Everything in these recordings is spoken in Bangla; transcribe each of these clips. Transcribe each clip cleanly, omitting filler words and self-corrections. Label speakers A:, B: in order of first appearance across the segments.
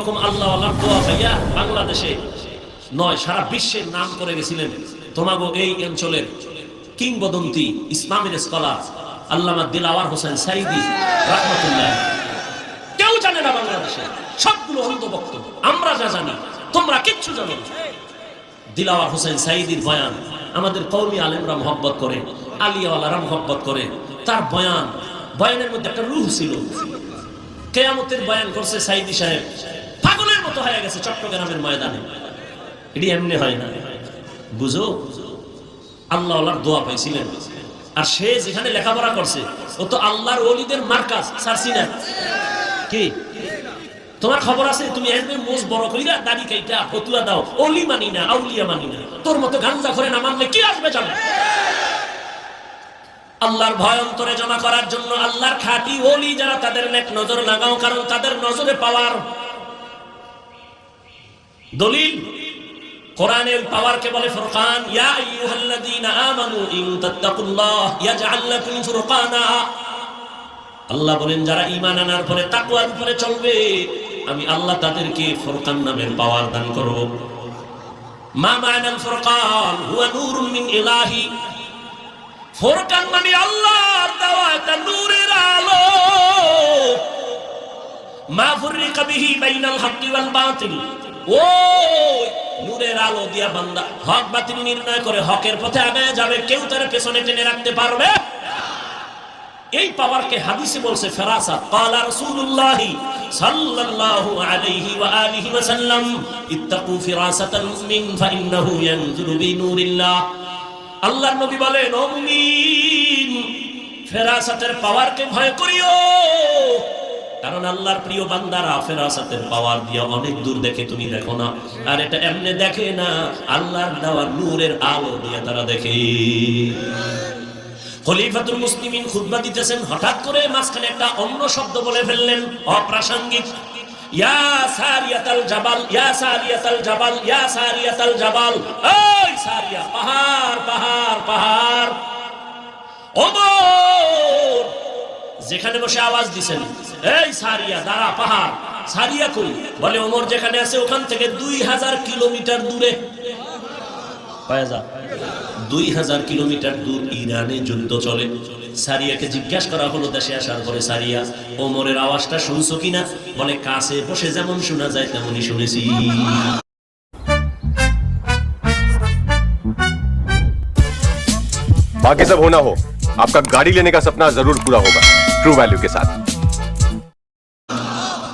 A: এরকম আল্লাহ আল্লাহর দোয়া ভাইয়া বাংলাদেশে নয় সারা বিশ্বের নাম করে গেছিলেন তোমাগো এই অঞ্চলের কিংবদন্তি ইসলামের স্কলার আল্লামা দিলাওয়ার হোসেন সাইদি রাহমাতুল্লাহ। কেউ জানে না বাংলাদেশে, সবগুলো অন্ধভক্ত। আমরা যা জানি তোমরা কিচ্ছু জানো না। দিলাওয়ার হোসেন সাইদির বয়ান আমাদের কওমি আলেমরা মহব্বত করে, আলিয়াওয়ালারা মহব্বত করে। তার বয়ানের মধ্যে একটা রূহ ছিল। কিয়ামতের বয়ান করছে সাইদি সাহেব, পাগলের মতো হয়ে গেছে চট্টগ্রামের ময়দানে। এটি এমনি হয় না, বুঝো। আল্লাহ আল্লাহর দোয়া পাইছিলেন। আর সে যেখানে লেখাপড়া করছে ও তো আল্লাহর ওলিদের মার্কাজ সারছি না কি? তোমার খবর আছে? তুমি এমনি মোজ বড় কইরা দাড়ি কাইটা ফতুয়া দাও, ওলি মানি না, আউলিয়া মানি না। তোর মতো গাঞ্জা করে না মানলে কি আসবে জানো? আল্লাহর ভয় অন্তরে জমা করার জন্য আল্লাহর খাঁটি ওলি যারা, তাদের নেক নজর লাগাও, কারণ তাদের নজরে পাওয়ার দলিল কোরআনের পাওয়ারকে বলে ফুরকান। ইয়া আইয়ুহাল্লাযীনা আমানু ইন তাত্তাকুল্লাহ ইয়াজআল লাকুম ফুরকানা। আল্লাহ বলেন যারা ঈমান আনার পরে তাকওয়ার উপরে চলবে, আমি আল্লাহ তাদেরকে ফুরকান নামের পাওয়ার দান করব। মা মানাল ফুরকান হুয়া নূরুম মিন ইলাহি। ফুরকান মানে আল্লাহর দেওয়া একটা নূরের আলো। মা ফুররিকা বিহি বাইনাল হাক্কি ওয়াল বাতিল। ওই নূরের আলো দিয়া বান্দা হক বাতিল নির্ণয় করে হকের পথে আগায় যাবে, কেউ তার পেছনে টেনে রাখতে পারবে। এই পাওয়ারকে হাদিসে বলছে ফেরাসাত। ক্বালা রাসূলুল্লাহ সাল্লাল্লাহু আলাইহি ওয়া আলিহি ওয়া সাল্লাম ইত্তাকু ফিরাসাতাল মুমিন ফাইন্নাহু ইয়ানজুরু বিনূরিল্লাহ। আল্লাহর নবী বলেন, ও মুমিন, ফেরাসাতের পাওয়ারকে ভয় করিও, কারণ আল্লাহর প্রিয় বান্দারা ফেরাসাতের পাওয়ার দিয়ে অনেক দূর দেখে, তুমি দেখো না। আর এটা এমনি দেখে না, আল্লাহর দেওয়া নূরের আলো দিয়ে তারা দেখে। খলিফাতুল মুসলিমিন খুতবা দিতেছেন, হঠাৎ করে মাঝখানে একটা অন্য শব্দ বলে ফেললেন, অপ্রাসঙ্গিক। ইয়া সারিয়াতাল জাবাল, ইয়া সারিয়াতাল জাবাল, ইয়া সারিয়াতাল জাবাল। এই সারিয়া, পাহাড় পাহাড় পাহাড়। ওমর যেখানে বসে আওয়াজ দিছেন, এই সারিয়া দাঁড়া, পাহাড়। সারিয়া কই? বলে ওমর যেখানে আছে ওখান থেকে 2000 কিলোমিটার দূরে। 2000 কিলোমিটার দূর ইরানে যুদ্ধ চলে। সারিয়াকে জিজ্ঞাসা করা হলো দেশে আসার পরে, সারিয়া ওমরের আওয়াজটা শুনছো কিনা? বলে কাছে বসে যেমন শোনা যায় তেমনই শুনেছি।
B: बाकी सब होना हो, आपका गाड़ी लेने का सपना जरूर पूरा होगा ट्रू वैल्यू के साथ।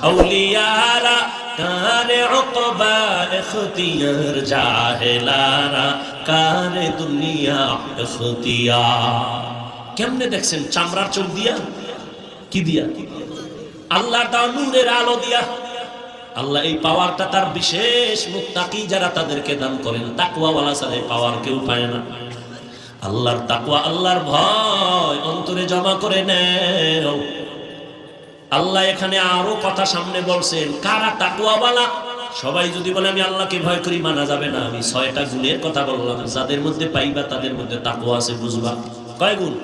A: औलियारा कारे उक़बा इख्तियार, जाहिलारा कारे दुनिया इख्तियार। কেমনে দেখছেন? চামড়ার চোখ দিয়া, কি দিয়া? আল্লাহর দাও নূরের আলো দিয়া। আল্লাহ এই পাওয়ারটা তার বিশেষ মুত্তাকি যারা তাদেরকে দান করেন। তাকওয়াওয়ালা ছাড়া এই পাওয়ার কেউ পায় না। আল্লাহর তাকওয়া, আল্লাহর ভয় অন্তরে জমা করে নেও। আল্লাহ এখানে আরো কথা সামনে বলছেন, কারা তাকওয়াওয়ালা। সবাই যদি বলে আমি আল্লাহকে ভয় করি, মানা যাবে না। আমি 6টা গুণের কথা বললাম, যাদের মধ্যে পাইবা তাদের মধ্যে তাকওয়া আছে, বুঝবা। কয় গুণ?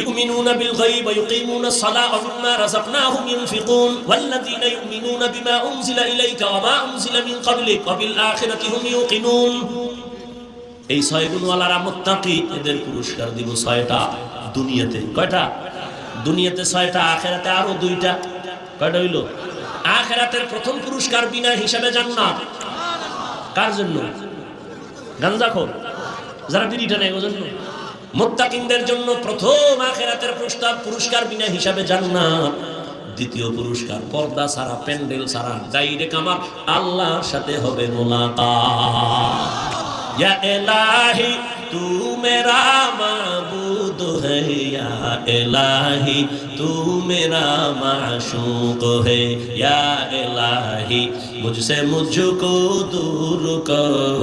A: يؤمنون بالغيب ويقيمون الصلاة ومما رزقناهم ينفقون والذين يؤمنون بما أنزل إليك وما أنزل من قبلك وبالآخرة هم يوقنون। এই 6 গুণওয়ালারা মুত্তাকি, এদের পুরস্কার দিব 6টা দুনিয়াতে। কয়টা? দুনিয়াতে 6টা, আখিরাতে আরো 2টা। কয়টা হইল? আখিরাতের প্রথম পুরস্কার বিনা হিসাবে জান্নাত। কার জন্য? গাঞ্জাখোর যারা বিড়িটা নেয়, ওর জন্য। মুত্তাকিনদের জন্য প্রথম আখিরাতের পুরস্কার বিনা হিসাবে জান্নাত। দ্বিতীয় পুরস্কার পর্দা ছাড়া, প্যান্ডেল ছাড়া, ডাইরেক্ট আমার আল্লাহর সাথে হবে মুলাকাত। या इलाही तू मेरा माबूद है, या इलाही तू मेरा माशूक है, या इलाही मुझसे मुझको दूर कर,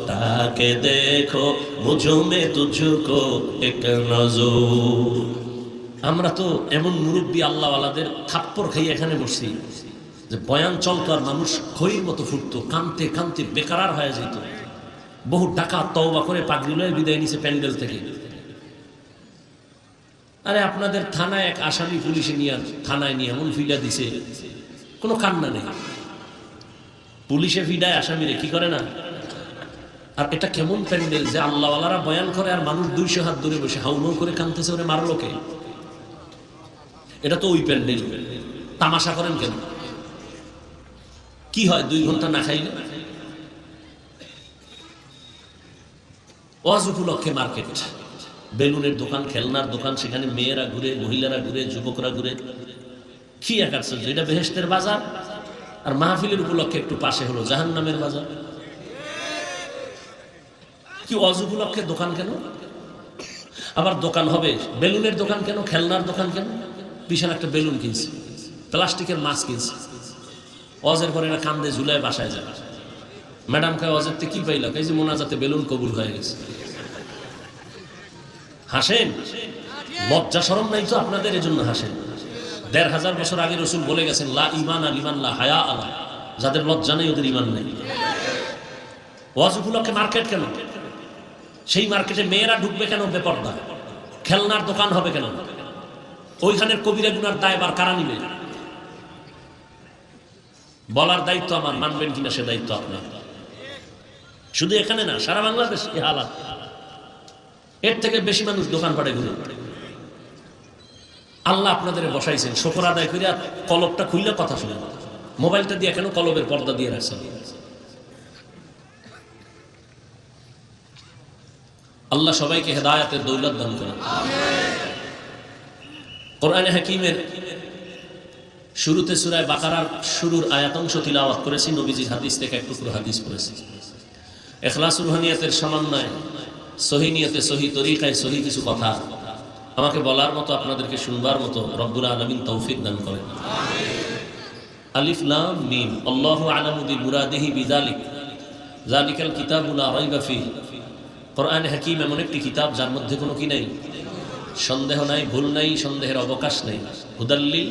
A: ताकि देखो मुझ में तुझको एक नजर। আমরা তো এমন মুরব্বী আল্লাহওয়ালাদের থাপ্পড় খাইয়ে এখানে বসছি যে বয়ান চলতো আর মানুষ খড়ির মতো ফুটতো, কানতে কানতে বেকার হয়ে যেত। বহু টাকা তওবা করে পাগড়ি লয়ে বিদায় নিছে প্যান্ডেল থেকে। আরে আপনাদের থানায় এক আসামি পুলিশে নিয়ে থানায় নিয়ে এমন ফিলা দিছে কোনো কান্না নেই। পুলিশে ভিড়ায় আসামিরে কি করে না। আর এটা কেমন প্যান্ডেল যে আল্লাহওয়ালারা বয়ান করে আর মানুষ 200 হাত দূরে বসে হাউমাউ করে কাঁদতেছে, ওরে মারলো কে? এটা তো ওই প্যান্ডেল। তামাশা করেন কেন? কি হয় 2 ঘন্টা না খাইলে? ওয়াজ উপলক্ষে মার্কেট, বেলুনের দোকান, খেলনার দোকান, সেখানে মেয়েরা ঘুরে, মহিলারা ঘুরে, যুবকরা ঘুরে। কি এক আশ্চর্য! এটা বেহেশতের বাজার। আর মাহফিলের উপলক্ষে একটু পাশে হলো জাহান্নামের বাজার। কি ওয়াজ উপলক্ষে দোকান কেন? আবার দোকান হবে, বেলুনের দোকান কেন, খেলনার দোকান কেন? পিছনে একটা বেলুন কিনছে, প্লাস্টিকের মাছ কিনছে, ওয়াজের পরে এরা কান্দে ঝুলায় বাসায় যায়। ম্যাডাম কয় ওয়াজের থেকে কি পাইলা? এই যে মোনাজাতে বেলুন কবুল হয়ে গেছে। হাসেন, লজ্জা শরম নাই তো আপনাদের? এজন্য হাসেন। 1500 বছর আগে রাসূল বলে গেছেন, লা ঈমান লিমান লা হায়া আলা, যাদের লজ্জা নেই ওদের ঈমান নেই। ওয়াজ উপলক্ষে মার্কেট কেন? সেই মার্কেটে মেয়েরা ঢুকবে কেন বেপরদা? খেলনার দোকান হবে কেন? ওইখানের কবিরা গুনার দায়ভার কারা নিবে? বলার দায়িত্ব আমার, মানবেন কিনা সে দায়িত্ব আপনার। শুধু এখানে না, সারা বাংলাদেশ এই হালাত। এর থেকে বেশি মানুষ দোকান পাটে ঘুরে। আল্লাহ আপনাদের বসাইছেন, শুকর আদায় করিয়া কলবটা খুললে কথা শুনে। মোবাইলটা দিয়ে কেন কলবের পর্দা দিয়ে রাখছেন? আল্লাহ সবাইকে হেদায়েতের দৌলত দান করেন। কোরআনে হাকিমের শুরুতে সূরা বাকারার শুরুর আয়াতাংশ তিলাওয়াত করেছি, নবীজির হাদিস থেকে এক টুকরো হাদিস পড়েছি। ইখলাস রুহানিয়াতের সমন্বয়ে সহি নিয়তে, সহি তরিকায়, সহি কিছু কথা আমাকে বলার মতো, আপনাদেরকে শুনবার মতো রব্বুল আলামিন তৌফিক দান করেন। আলিফ লাম মিম, আল্লাহু আ'লামু বিমুরাদিহি বিযালিক, যালিকাল কিতাবু লা রাইবা ফীহি। কোরআনে হাকিম এমন একটি কিতাব যার মধ্যে কোনো কি নাই, সন্দেহ নাই, ভুল নাই, সন্দেহের অবকাশ নেই। হুদাল্লিল,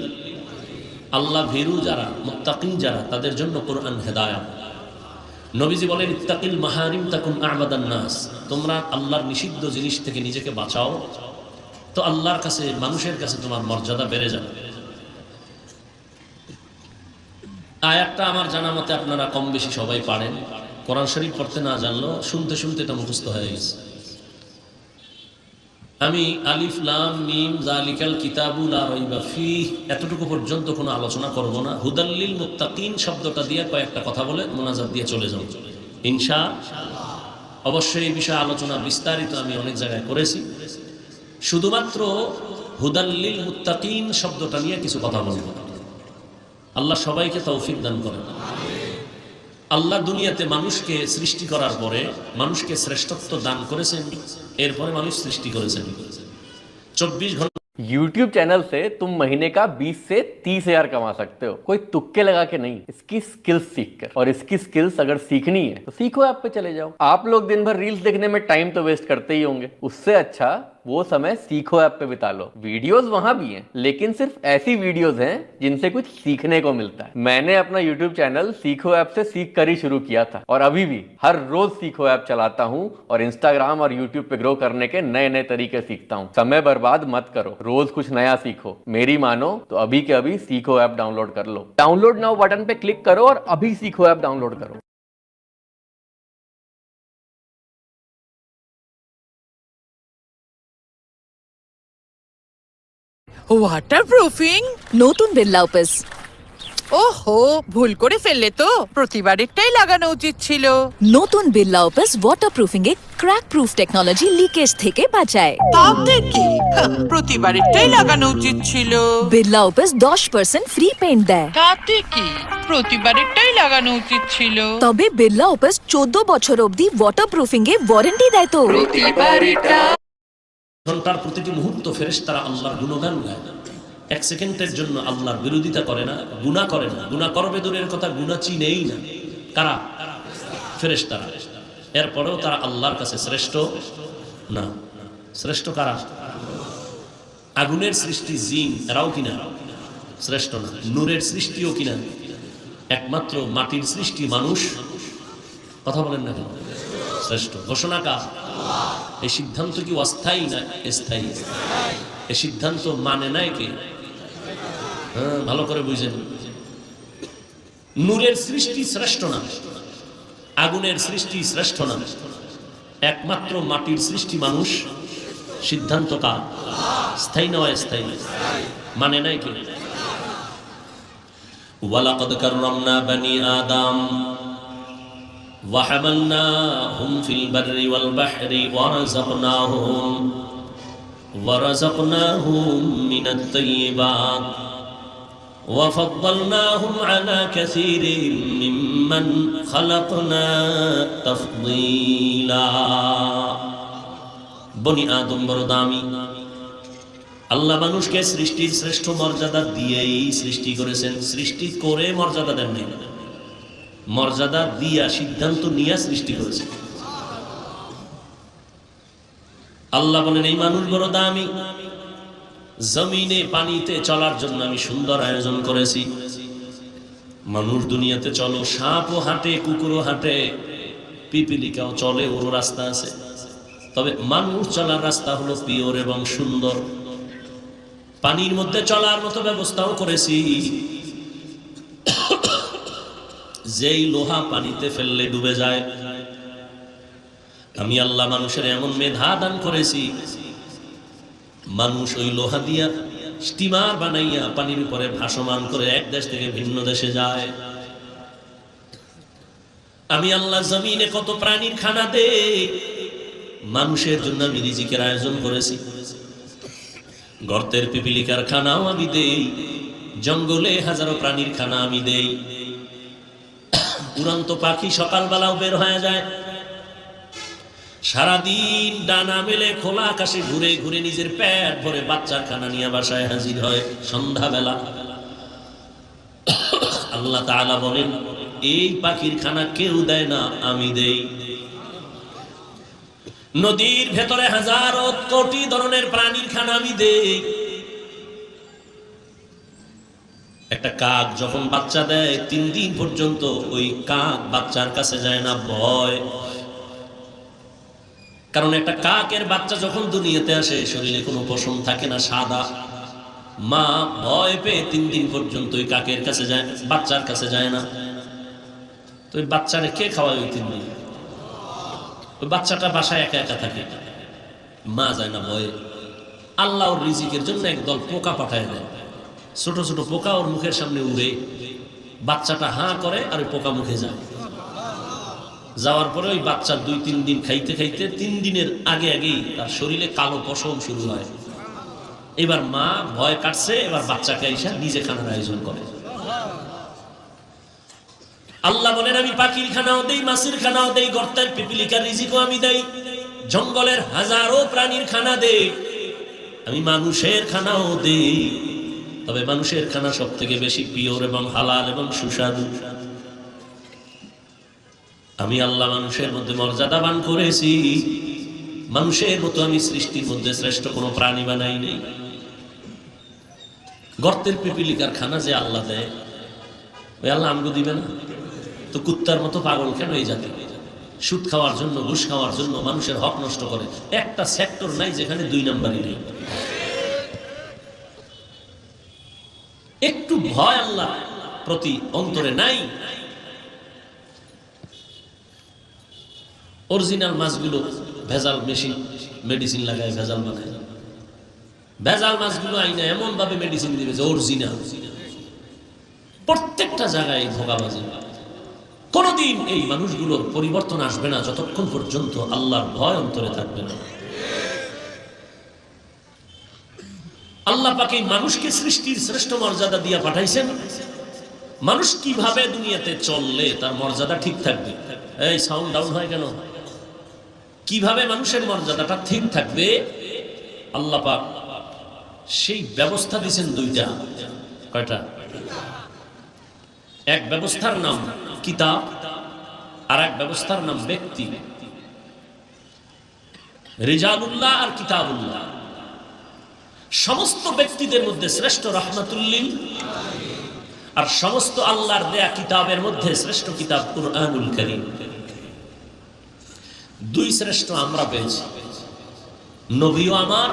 A: আল্লাহ ভীরু যারা, মুত্তাকিন যারা, তাদের জন্য কোরআন হেদায়েত। নবীজি বলেন, ইত্তাকিল মাহারিম তাকুন আ'বাদান নাস, তোমরা আল্লাহর নিষিদ্ধ জিনিস থেকে নিজেকে বাঁচাও, তো আল্লাহর কাছে, মানুষের কাছে তোমার মর্যাদা বেড়ে যাবে। আয়াতটা আমার জানা মতে আপনারা কম বেশি সবাই পারেন। কোরআন শরীফ পড়তে না জানলেও শুনতে শুনতে এটা মুখস্থ হয়ে গেছে। আমি আলিফ লাম মিম যালিকাল কিতাবু লা রাইবা ফীহি এতটুকু পর্যন্ত কোনো আলোচনা করব না। হুদাল্লিল মুত্তাকিন শব্দটা দিয়ে কয়েকটা কথা বলে মোনাজাত দিয়ে চলে যাব ইনশাআল্লাহ। অবশ্যই এই বিষয়ে আলোচনা বিস্তারিত আমি অনেক জায়গায় করেছি। শুধুমাত্র হুদাল্লিল মুত্তাকিন শব্দটা নিয়ে কিছু কথা বলব। আল্লাহ সবাইকে তৌফিক দান করেন। আল্লাহ দুনিয়াতে মানুষকে সৃষ্টি করার পরে মানুষকে শ্রেষ্ঠত্ব দান করেছেন, এরপরে মানুষ সৃষ্টি করেছেন 24 ঘন্টা।
C: YouTube चैनल से तुम महीने का 20 से 30 हजार कमा सकते हो, कोई तुक्के लगा के नहीं, इसकी स्किल्स सीख कर। और इसकी स्किल्स अगर सीखनी है तो सीखो ऐप पे चले जाओ। आप लोग दिन भर रील्स देखने में टाइम तो वेस्ट करते ही होंगे, उससे अच्छा वो समय सीखो ऐप पे बिता लो। वीडियोस वहां भी हैं, लेकिन सिर्फ ऐसी वीडियोस हैं जिनसे कुछ सीखने को मिलता है। मैंने अपना YouTube चैनल सीखो ऐप से सीख कर ही शुरू किया था, और अभी भी हर रोज सीखो ऐप चलाता हूँ और इंस्टाग्राम और यूट्यूब पे ग्रो करने के नए नए तरीके सीखता हूँ। समय बर्बाद मत करो, रोज कुछ नया सीखो। मेरी मानो तो अभी के अभी सीखो ऐप डाउनलोड कर लो। डाउनलोड नाउ बटन पे क्लिक करो और अभी सीखो ऐप डाउनलोड करो।
D: ওয়াটারপ্রুফিং
E: নতুন বিড়লা অফিস।
D: ওহো, ভুল করে ফেললে তো। প্রতিবারেরটাই লাগানো উচিত ছিল।
E: নতুন বিড়লা অফিস ওয়াটারপ্রুফিং এ ক্র্যাক প্রুফ টেকনোলজি লিকেজ থেকে বাঁচায়।
D: তাতে কি, প্রতিবারেরটাই লাগানো উচিত ছিল।
E: বিড়লা অফিস 10% ফ্রি পেইন্ট দেয়।
D: তাতে কি, প্রতিবারেরটাই লাগানো উচিত ছিল।
E: তবে বিড়লা অফিস 14 বছর অবধি ওয়াটারপ্রুফিং এ ওয়ারেন্টি দেয়। তো
D: প্রতিবারেরটা
A: ঘন্টার প্রতিটি মুহূর্ত ফেরেশতারা আল্লাহর গুণগান গায়। 1 সেকেন্ডের জন্য আল্লাহর বিরোধিতা করে না, গুনাহ করে না। গুনাহ করবে দূরের কথা, গুনাহ চিনেই না। কারা? ফেরেশতারা। এরপরেও তারা আল্লাহর কাছে শ্রেষ্ঠ না। শ্রেষ্ঠ কারা? আগুনের সৃষ্টি জিন, এরাও কিনা শ্রেষ্ঠ না। নূরের সৃষ্টিও কিনা। একমাত্র মাটির সৃষ্টি মানুষ, কথা বলেন না কেন, শ্রেষ্ঠ। ঘোষণা কার? এই সিদ্ধান্ত কি অস্থায়ী না স্থায়ী? এই সিদ্ধান্ত মানে নাই কে? হ্যাঁ, ভালো করে বুঝেন। নূরের সৃষ্টি শ্রেষ্ঠ না, আগুনের সৃষ্টি শ্রেষ্ঠ না, একমাত্র মাটির সৃষ্টি মানুষ। সিদ্ধান্ত কার? স্থায়ী না অস্থায়ী? মানে নাই কি? ওয়ালাকাদ কাররামনা বানি আদম ওয়া হামালনাহুম ফিল বাররি ওয়াল বাহরি ওয়া রাযাকনাহুম মিনাত তাইয়্যিবাত ওয়া ফাদ্দালনাহুম আলা কাসীরিন মিম্মান খালাকনা তাফদীলা। বনি আদম বড় দামি। আল্লাহ মানুষকে সৃষ্টির শ্রেষ্ঠ মর্যাদা দিয়েই সৃষ্টি করেছেন। সৃষ্টি করে মর্যাদা দেননি, মর্যাদা দিয়া সিদ্ধান্ত নিয়ে সৃষ্টি করেছেন। আল্লাহ বলেন এই মানুষ বড় দামি, জমিনে পানিতে চলার জন্য আমি সুন্দর আয়োজন করেছি। মানুষ দুনিয়াতে চলো, সাপও হাঁটে, কুকুরও হাঁটে, পিপিলিকাও চলে, ওর রাস্তা আছে। তবে মানুষ চলার রাস্তা হলো পিওর এবং সুন্দর। পানির মধ্যে চলার মতো ব্যবস্থাও করেছি। যেই লোহা পানিতে ফেললে ডুবে যায়, আমি আল্লাহ মানুষের এমন মেধা দান করেছি, মানুষ ওই লোহা দিয়া স্টিমার বানাইয়া পানির উপরে ভাসমান করে এক দেশ থেকে ভিন্ন দেশে যায়। আমি আল্লাহ জমিনে কত প্রাণীর খানা দেই, মানুষের জন্য আমি রিজিকের আয়োজন করেছি। গর্তের পিপিলিকার খানাও আমি দেই, জঙ্গলে হাজারো প্রাণীর খানা আমি দেই। উড়ন্ত পাখি সকালবেলাও বের হয়ে যায়, সারাদিন ডানা মেলে খোলা আকাশে ঘুরে ঘুরে নিজের পেট ভরে বাচ্চার খানা নিয়ে বাসায় হাজির হয় সন্ধ্যাবেলা। আল্লাহ তাআলা বলেন এই পাখির খানা কেউ দেয় না, আমি দেই। নদীর ভেতরে হাজারো কোটি ধরনের প্রাণীর খানা আমি দেই। একটা কাক যখন বাচ্চা দেয় 3 দিন পর্যন্ত ওই কাক বাচ্চার কাছে যায় না, ভয়। কারণ একটা কাকের বাচ্চা যখন দুনিয়াতে আসে শরীরে কোনো পশম থাকে না, সাদা। মা ভয় পেয়ে 3 দিন পর্যন্ত ওই কাকের কাছে যায়, বাচ্চার কাছে যায় না। তো ওই বাচ্চারে কে খাওয়ায় ওই 3 দিন? ওই বাচ্চাটা বাসায় একা একা থাকে, মা যায় না ভয়ে। আল্লাহ ওর রিজিকের জন্য একদল পোকা পাঠায় দেয়, ছোট ছোট পোকা ওর মুখের সামনে উড়ে, বাচ্চাটা হাঁ করে আর ওই পোকা মুখে যায়। যাওয়ার পরে ওই বাচ্চা 2-3 দিন খাইতে খাইতে 3 দিনের আগে আগেই তার শরীরে কালো পশম শুরু হয়। এবার মা ভয় কাটছে, এবার বাচ্চাকে এসে নিজে খানার আয়োজন করে। আল্লাহ বলেন আমি পাখির খানাও দেই, মাছের খানাও দেই, গর্তের পিপিলিকার রিজিকও আমি দেই, জঙ্গলের হাজারো প্রাণীর খানা দেই, আমি মানুষের খানাও দেই। তবে মানুষের খানা সব থেকে বেশি পিওর এবং হালাল এবং সুস্বাদু। আমি আল্লাহ মানুষের মধ্যে মর্যাদাবান করেছি, মানুষের মতো আমি সৃষ্টির মধ্যে শ্রেষ্ঠ কোনো প্রাণী বানাই নেই। গর্তের পিপিলিকার খানা যে আল্লাহ দেয়, ওই আল্লাহ আমগো দিবে না? তো কুত্তার মতো পাগল কেন এই জাতি? সুদ খাওয়ার জন্য, ঘুষ খাওয়ার জন্য মানুষের হক নষ্ট করে। একটা সেক্টর নাই যেখানে 2 নাম্বারই নেই। একটু ভয় আল্লাহ প্রতি অন্তরে নাই। অরিজিনাল মাছগুলো ভেজাল মেডিসিন লাগায় ভেজাল বানায়। ভেজাল মাছগুলো আইনা এমন ভাবে মেডিসিন দিবে যে অরিজিনাল। প্রত্যেকটা জায়গায় ধোঁকাবাজি। কোনদিন এই মানুষগুলোর পরিবর্তন আসবে না যতক্ষণ পর্যন্ত আল্লাহর ভয় অন্তরে থাকবে না। আল্লাহ পাক এই মানুষকে সৃষ্টির শ্রেষ্ঠ মর্যাদা দিয়ে পাঠাইছেন। মানুষ কিভাবে দুনিয়াতে চললে তার মর্যাদা ঠিক থাকবে? এই সাউন্ড ডাউন হয় কেন? কিভাবে মানুষের মর্যাদাটা ঠিক থাকবে আল্লাহ পাক সেই ব্যবস্থা দিয়েছেন 2টা। কয়টা? এক ব্যবস্থার নাম কিতাব, আর এক ব্যবস্থার নাম ব্যক্তি। রিজালুল্লাহ আর কিতাবুল্লাহ। সমস্ত ব্যক্তিদের মধ্যে শ্রেষ্ঠ রাহমাতুল্লিল, আর সমস্ত আল্লাহর দেয়া কিতাবের মধ্যে শ্রেষ্ঠ কিতাব কুরআনুল কারীম। 2 শ্রেষ্ঠ আমরা পেয়েছি, নবীও আমার,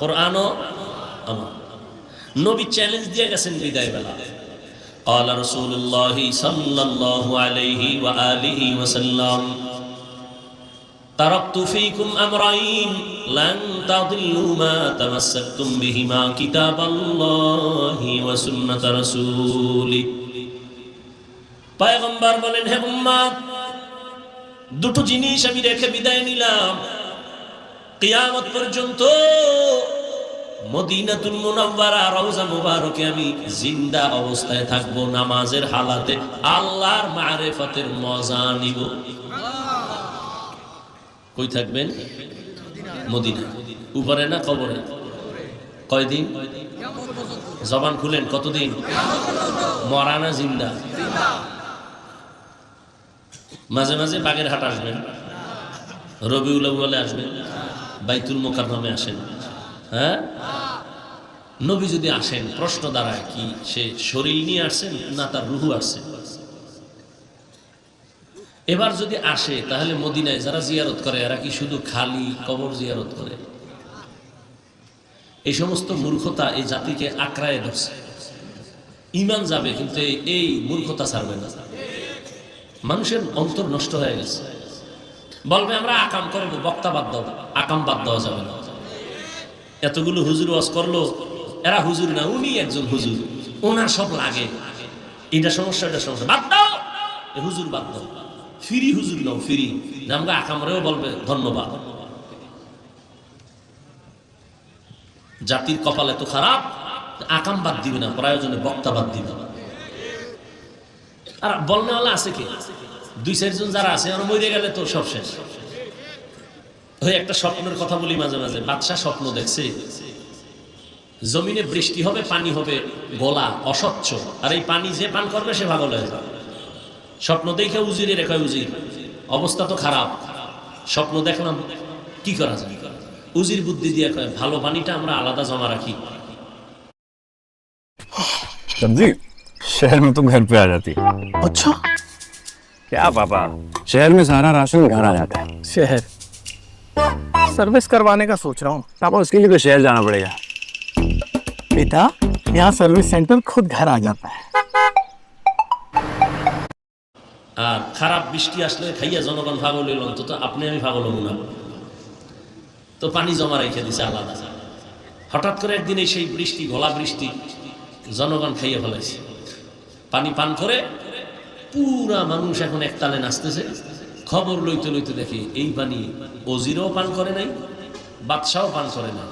A: কোরআনও আমার। নবী চ্যালেঞ্জ দিয়ে গেছেন বিদায় বেলা, قال رسول الله صلى الله عليه وآله وسلم تركت فيكم أمرين لن تضلوا ما تمسكتم بهما كتاب الله وسنة رسوله পয়গম্বর বলেন, হে উম্মত, দুটো জিনিস আমি রেখে বিদায় নিলাম, কিয়ামত পর্যন্ত মদিনাতুল মুনাওয়ারা রওজা মুবারকে আমি জিন্দা অবস্থায় থাকবো, নামাজের হালাতে আল্লাহর মারিফাতের মজা নিব। কই থাকবেন? মদিনা। উপরে না কবরে? কয়দিন? জবান খুলেন, কতদিন? মরা না জিন্দা? মাঝে মাঝে বাগেরহাট আসবেন, রবিউল আউয়ালে আসবেন, বাইতুল মুকাররমে আসেন। হ্যাঁ, নবী যদি আসেন, প্রশ্ন দাঁড়ায় কি সে শরীর নিয়ে আসছেন না তার রুহু আসছে? এবার যদি আসে তাহলে মদিনায় যারা জিয়ারত করে এরা কি শুধু খালি কবর জিয়ারত করে? এই সমস্ত মূর্খতা এই জাতিকে আঁকড়ায় ধরছে। ঈমান যাবে কিন্তু এই মূর্খতা ছাড়বে না। মানুষের অন্তর নষ্ট হয়ে গেছে। বলবে আমরা আকাম করবো, বক্তা বাদ দাও, আকাম বাদ দেওয়া যাবে না। এতগুলো হুজুর ওয়াজ করলো, এরা হুজুর না, উনি একজন হুজুর, ওনার সব লাগে, এটা সমস্যা, এটা সমস্যা, বাদ দাও, হুজুর বাদ দাও, ফিরি হুজুর নাও, ফিরি। আমরা আকামরেও বলবে ধন্যবাদ। জাতির কপাল এত খারাপ, আকাম বাদ দিবে না, প্রয়োজনে বক্তা বাদ দিবে না। আর বলনেওয়ালা আছে কি? দুই চারজন যারা আছে, আর মরে গেলে তো সব শেষ। ওই একটা স্বপ্নের কথা বলি মাঝে মাঝে। বাদশাহ স্বপ্ন দেখছে জমিনে বৃষ্টি হবে, পানি হবে গোলা, অস্বচ্ছ, আর এই পানি যে পান করবে সে পাগল হয়ে যাবে। স্বপ্ন দেখে উজিরে রেখে, উজির অবস্থা তো খারাপ, স্বপ্ন দেখলাম, কি করা যায়? উজির বুদ্ধি দিয়ে কয় ভালো পানিটা আমরা আলাদা জমা রাখি।
F: सब्जी शहर में तुम घर पे आ जाती।
G: अच्छा,
F: क्या पापा, शहर में सारा राशन घर आ जाता है।
G: शहर सर्विस करवाने का सोच रहा हूँ।
F: पापा उसके लिए तो शहर जाना पड़ेगा।
G: बेटा, यहाँ सर्विस सेंटर खुद घर आ जाता है।
A: আর খারাপ বৃষ্টি আসলে খাইয়া জনগণ পাগল হইল, অন্তত আপনি আমি পাগল হব না। তো পানি জমা রেখে দিছে আলাদা। হঠাৎ করে একদিন এই সেই বৃষ্টি, গলা বৃষ্টি, জনগণ খাইয়ে ফেলাইছে। পানি পান করে পুরা মানুষ এখন একতালে নাচতেছে। খবর লইতে লইতে দেখে এই পানি ওজিরও পান করে নাই, বাদশাও পান করে নাই।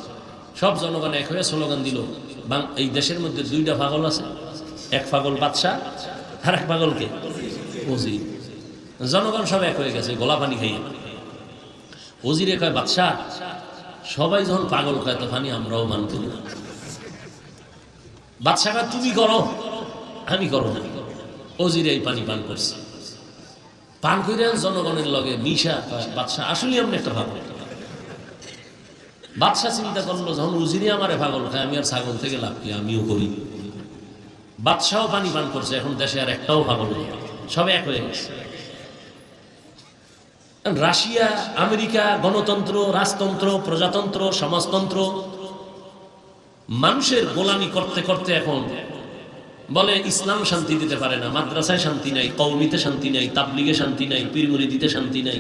A: সব জনগণ এক হয়ে স্লোগান দিল, এই দেশের মধ্যে দুইটা পাগল আছে, এক পাগল বাদশাহ আর এক পাগলকে ওজির। জনগণ সব এক হয়ে গেছে গোলা পানি খাইয়ে। ওজিরে কয় বাদশাহ, সবাই যখন পাগল খায় তো পানি আমরাও পান করি না। বাদশাহ কয় তুমি করো, আমি করো না। ওজিরে এই পানি পান করছে। পান করে জনগণের লগে মিশা বাদশাহ আসলে এমন একটা পাগল। বাদশাহ চিন্তা করলো, যখন উজিরে আমারে পাগল খায়, আমি আর ছাগল থেকে লাভ কি, আমিও করি। বাদশাহও পানি পান করছে, এখন দেশে আর একটাও পাগল নেই, সব এক হয়ে গেছে। রাশিয়া, আমেরিকা, গণতন্ত্র, রাজতন্ত্র, প্রজাতন্ত্র, সমাজতন্ত্র, মানুষের গোলামি করতে করতে এখন বলে ইসলাম শান্তি দিতে পারে না, মাদ্রাসায় শান্তি নাই, কওমিতে শান্তি নাই, তাবলিগে শান্তি নাই, পীর মুরিদিতে শান্তি নাই।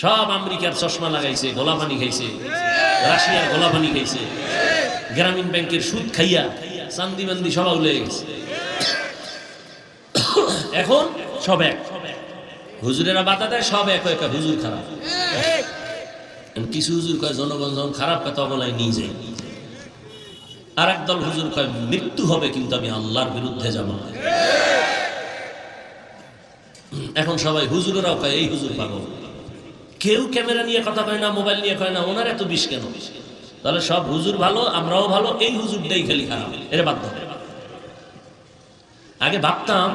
A: সব আমেরিকার চশমা লাগাইছে, গোলা পানি খাইছে, রাশিয়ার গোলা পানি খাইছে, গ্রামীণ ব্যাংকের সুদ খাইয়া চান্দি বান্দি সব উলে গেছে। এখন সব এক, হুজুরেরা বাধা দেয়, সব এক এক, হুজুর খারাপ। কিছু হুজুর কয় জনগণ যখন খারাপ কথা বলায় নিয়ে যায়। আর একদল হুজুর কয় মৃত্যু হবে কিন্তু আমি আল্লাহর বিরুদ্ধে যাব না। এখন সবাই হুজুরেরাও কয় এই হুজুর পাগল। কেউ ক্যামেরা নিয়ে কথা কয় না, মোবাইল নিয়ে কয় না, ওনার এত বিষ কেন? তাহলে সব হুজুর ভালো, আমরাও ভালো, এই হুজুরটাই খালি খারাপ, এটা বাধ্য। আগে ভাবতাম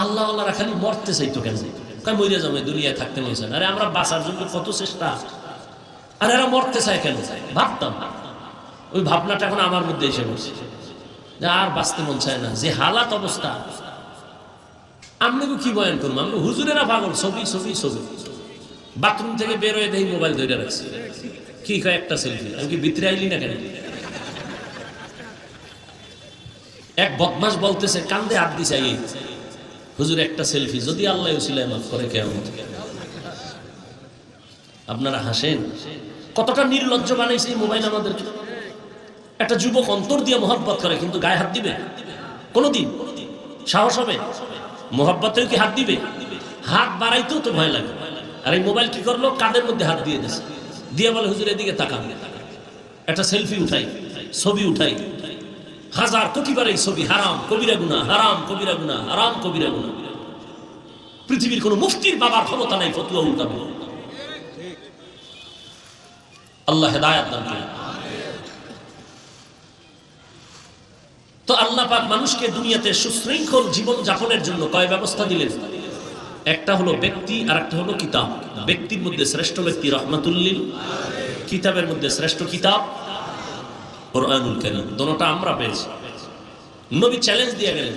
A: আল্লাহ আল্লাহরা খালি মরতে চাইতো কেন, কয় মরে যাবে, দুনিয়ায় থাকতে মনে চায় না। আরে আমরা বাঁচার জন্য কত চেষ্টা, আর এরা মরতে চায় কেন ভাবতাম। ওই ভাবনাটা এখন আমার মধ্যে এসে বসে, আর বাঁচতে মন চায় না, যে হালাত অবস্থা। আপনাকে কি বয়ান করবো, আমরা হুজুরেরা পাগল, ছবি ছবি ছবি। বাথরুম থেকে বের হয়ে দেখি মোবাইল ধরে রাখছে, কি কয় একটা সেলফি, আমি কি ভিতরে আইলি না কেন? এক বদমাশ বলতেছে, কান্দে হাত দিছে, হুজুর একটা সেলফি, যদি আল্লাহ উসিলায় মাফ করে কিয়ামত। আপনারা হাসেন, কতটা নির্লজ্জ বানাইছে এই মোবাইল আমাদেরকে। একটা যুবক অন্তর দিয়ে মোহাব্বত করে, কিন্তু গায়ে হাত দিবে কোনদিন? সাহস হবে? মোহাব্বতেও কি হাত দিবে? হাত বাড়াইতেও তো ভয় লাগে। আর এই মোবাইল কি করলো, কাদের মধ্যে হাত দিয়ে দিছে, দিয়ে বলে হুজুর এদিকে তাকান, একটা সেলফি উঠাই, ছবি উঠাই। হাজার কোটিবার এই ছবি হারাম কবিরা গুনাহ, হারাম কবিরা গুনাহ, হারাম কবিরা গুনাহ। পৃথিবীর কোন মুফতির বাবার ক্ষমতা নাই ফতোয়া উল্টাবে। আল্লাহ হেদায়েত দান করেন। তো আল্লাহ পাক মানুষকে দুনিয়াতে সুশৃঙ্খল জীবন যাপনের জন্য কয় ব্যবস্থা দিলেন? একটা হলো ব্যক্তি, আর একটা হলো কিতাব। ব্যক্তির মধ্যে শ্রেষ্ঠ ব্যক্তি রহমাতুল্লিল, কিতাবের মধ্যে শ্রেষ্ঠ কিতাব কুরআনুল কারীম। দুটোটা আমরা পেয়েছি। নবী চ্যালেঞ্জ দিয়ে গেলেন,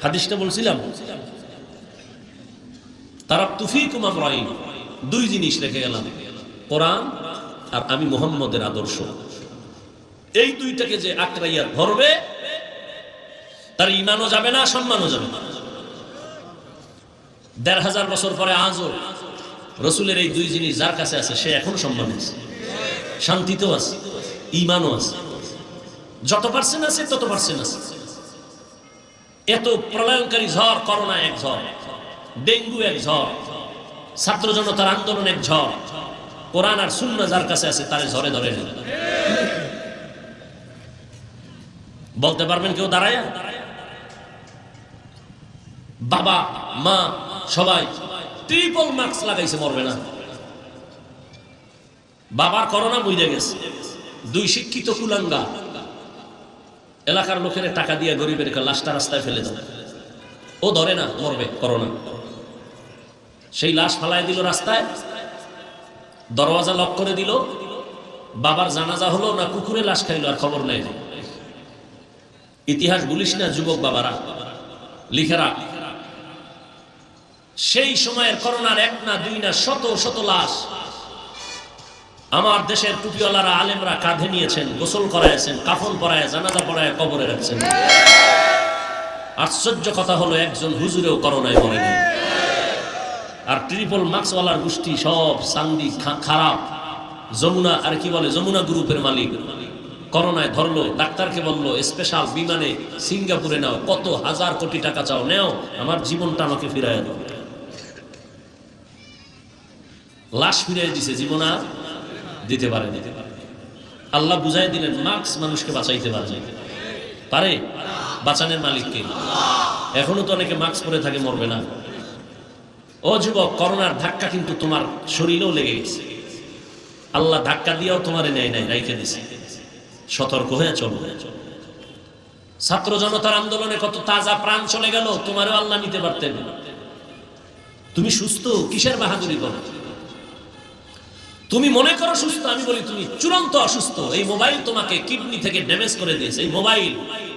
A: হাদিসটা বলছিলাম, তারাকতু ফীকুম আমরাইন, দুই জিনিস রেখে গেলাম, কোরআন আর আমি মুহাম্মদের আদর্শ। এই দুইটাকে যে আঁকড়াইয়া ধরবে, তার ঈমানও যাবে না, সম্মানও যাবে না। ১৫০০ বছর পরে আজও রসুলের এই দুই জিনিস যার কাছে আছে, সে এখন সম্মান আছে, শান্তিতেও আছে, ঈমানও আছে। যত পার্সেন্ট আছে তত পার্সেন্ট আছে। এত প্রলয়ঙ্কারী ঝড়, করোনা এক ঝড়, ডেঙ্গু এক ঝড়, ছাত্র জনতার আন্দোলন এক ঝড়, কোরআন আর সুন্নাহ যার কাছে আছে তারে ঝরে ধরে নেই। বলতে পারবেন কেউ দাঁড়ায়? বাবা মা সবাই ট্রিপল মাস্ক লাগাইছে, মরবে না। বাবার করোনা বুঝে গেছে, দুই শিক্ষিত কুলাঙ্গা এলাকার লোকের টাকা দিয়ে গরিবের লাশটা রাস্তায় ফেলে দেয়, ও ধরে না, মরবে করোনা। সেই লাশ ফালায় দিল রাস্তায়, দরওয়াজা লক করে দিল। বাবার জানাজা হলো না কুকুরে লাশ খাইলো, আর খবর নেই। ইতিহাস বলিস না যুবক বাবারা, লিখেরা। সেই সময়ের করোনার এক না দুই না শত শত লাশ আমার দেশের টুপিওয়ালারা আলেমরা কাঁধে নিয়েছেন, গোসল করাইছেন, কাফন পরায়, জানাজা পড়ায় কবরে রাখছেন। আশ্চর্য কথা হলো, একজন হুজুরেও করোনায় মরেনি। আর ট্রিপল মাস্কওয়ালার গোষ্ঠী সব সান্দি খারাপ, যমুনা আর কি বলে, যমুনা গ্রুপের মালিক করোনায় ধরলো, ডাক্তারকে বললো স্পেশাল বিমানে সিঙ্গাপুরে নাও, কত হাজার কোটি টাকা চাও, নেও, আমার জীবনটা আমাকে ফিরাইয়া দাও। লাশ ফিরাই দিছে, জীবন আর দিতে পারে। আল্লাহ বুঝাই দিলেন, মাস্ক মানুষকে বাঁচাইতে পারে, বাঁচানোর মালিককে। এখনো তো অনেকে মাস্ক পরে থাকে, মরবে না। ও যুবক, করোনার ধাক্কা কিন্তু তোমার শরীরেও লেগে গেছে। আল্লাহ ধাক্কা দিয়েও তোমারে নেয় নাই, রাইখে দিছে। সতর্ক হয়ে চলো। ছাত্র জনতার আন্দোলনে কত তাজা প্রাণ চলে গেল, তোমারও আল্লাহ নিতে পারতেন। তুমি সুস্থ, কিসের বাহাদুরি করো? তুমি মনে করো সুস্থ, আমি বলি তুমি চূড়ান্ত অসুস্থ। এই মোবাইল তোমাকে কিডনি থেকে ড্যামেজ করে দিয়েছে। এই মোবাইল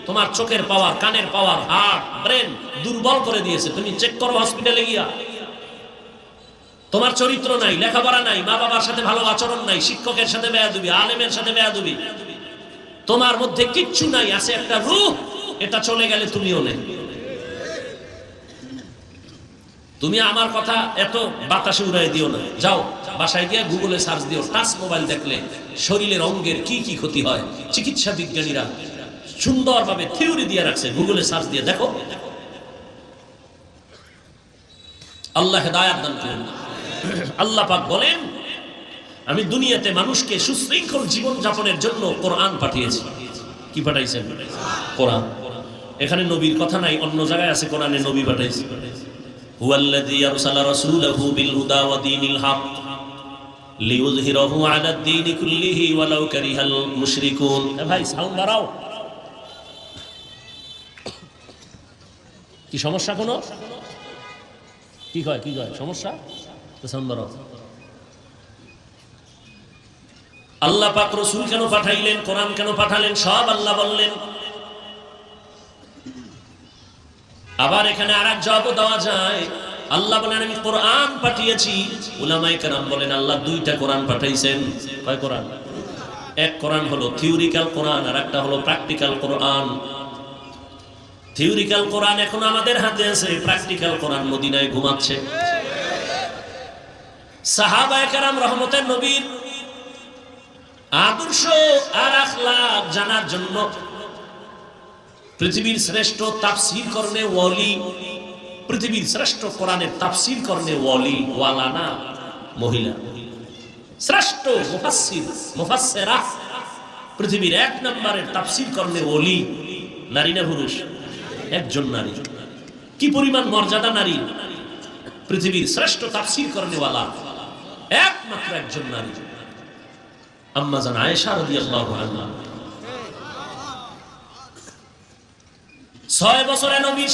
A: তোমার চোখের পাওয়ার, কানের পাওয়ার, হার্ট, ব্রেন দুর্বল করে দিয়েছে। তুমি চেক করো হসপিটালে গিয়া। তোমার চরিত্র নাই, লেখাপড়া নাই, মা বাবার সাথে ভালো আচরণ নাই, শিক্ষকের সাথে বেয়াদবি, আলেমের সাথে বেয়াদবি, তোমার মধ্যে কিচ্ছু নাই, আছে একটা রূহ। এটা চলে গেলে তুমিও নেই। তুমি আমার কথা এত বাতাসে উড়াই দিও না। যাও বাসায় গিয়ে গুগলে সার্চ দিও, টাচ মোবাইল দেখলে শরীরের অঙ্গের কি কি ক্ষতি হয়। চিকিৎসা বিজ্ঞানীরা সুন্দরভাবে থিওরি দিয়ে রাখছে, গুগলে সার্চ দিয়ে দেখো। আল্লাহ হেদায়েত দান করুন। আল্লাহ পাক বলেন, আমি দুনিয়াতে মানুষকে সুশৃঙ্খল জীবন যাপনের জন্য কোরআন পাঠিয়েছি। কি পাঠাইছেন? কোরআন। এখানে নবীর কথা নাই, অন্য জায়গায় আছে কোরআনে নবী পাঠাইছে। হুয়াল্লাযী আরসালা রাসূলাহু বিল হুদা ওয়া দীনিল হক লিইয়ুযহিরাহু আলাদ দীনি কুল্লিহি ওয়ালাউ কারিহাল মুশরিকুন। ভাই সাউন্ড বাড়াও। কি সমস্যা? কোনো কি কয় সমস্যা? তো সাউন্ড বাড়াও। আল্লাহ পাক রাসূল কেন পাঠাইলেন, কোরআন কেন পাঠালেন, সব আল্লাহ বললেন। আবার এখানে আরেক জবাব দেওয়া যায়। আল্লাহ বলেন আমি কোরআন পাঠিয়েছি। উলামায়ে কেরাম বলেন আল্লাহ দুইটা কোরআন পাঠাইছেন। কয় কোরআন? এক কোরআন হলো থিওরিক্যাল কোরআন, আর একটা হলো প্র্যাকটিক্যাল কোরআন। থিওরিক্যাল কোরআন এখন আমাদের হাতে আছে, প্র্যাকটিক্যাল কোরআন মদিনায় ঘুমাচ্ছে। সাহাবায়ে কেরাম রহমতের নবীর আদর্শ আর আখলাক জানার জন্য পৃথিবীর শ্রেষ্ঠ তাফসীর করনে ওয়ালি, পৃথিবীর শ্রেষ্ঠ কোরআনের তাফসীর করনে ওয়ালি, ওয়ালা না মহিলা, শ্রেষ্ঠ মুফাসসির মুফাসসিরা, পৃথিবীর এক নম্বরের তাফসীর করনে ওয়ালি নারী না পুরুষ? একজন নারী। কি পরিমাণ মর্যাদা নারী! পৃথিবীর শ্রেষ্ঠ তাফসীর করনে ওয়ালা একমাত্র একজন নারী, আম্মা জান আয়েশা রাদিয়াল্লাহু আনহা। 6 বছরে নবীর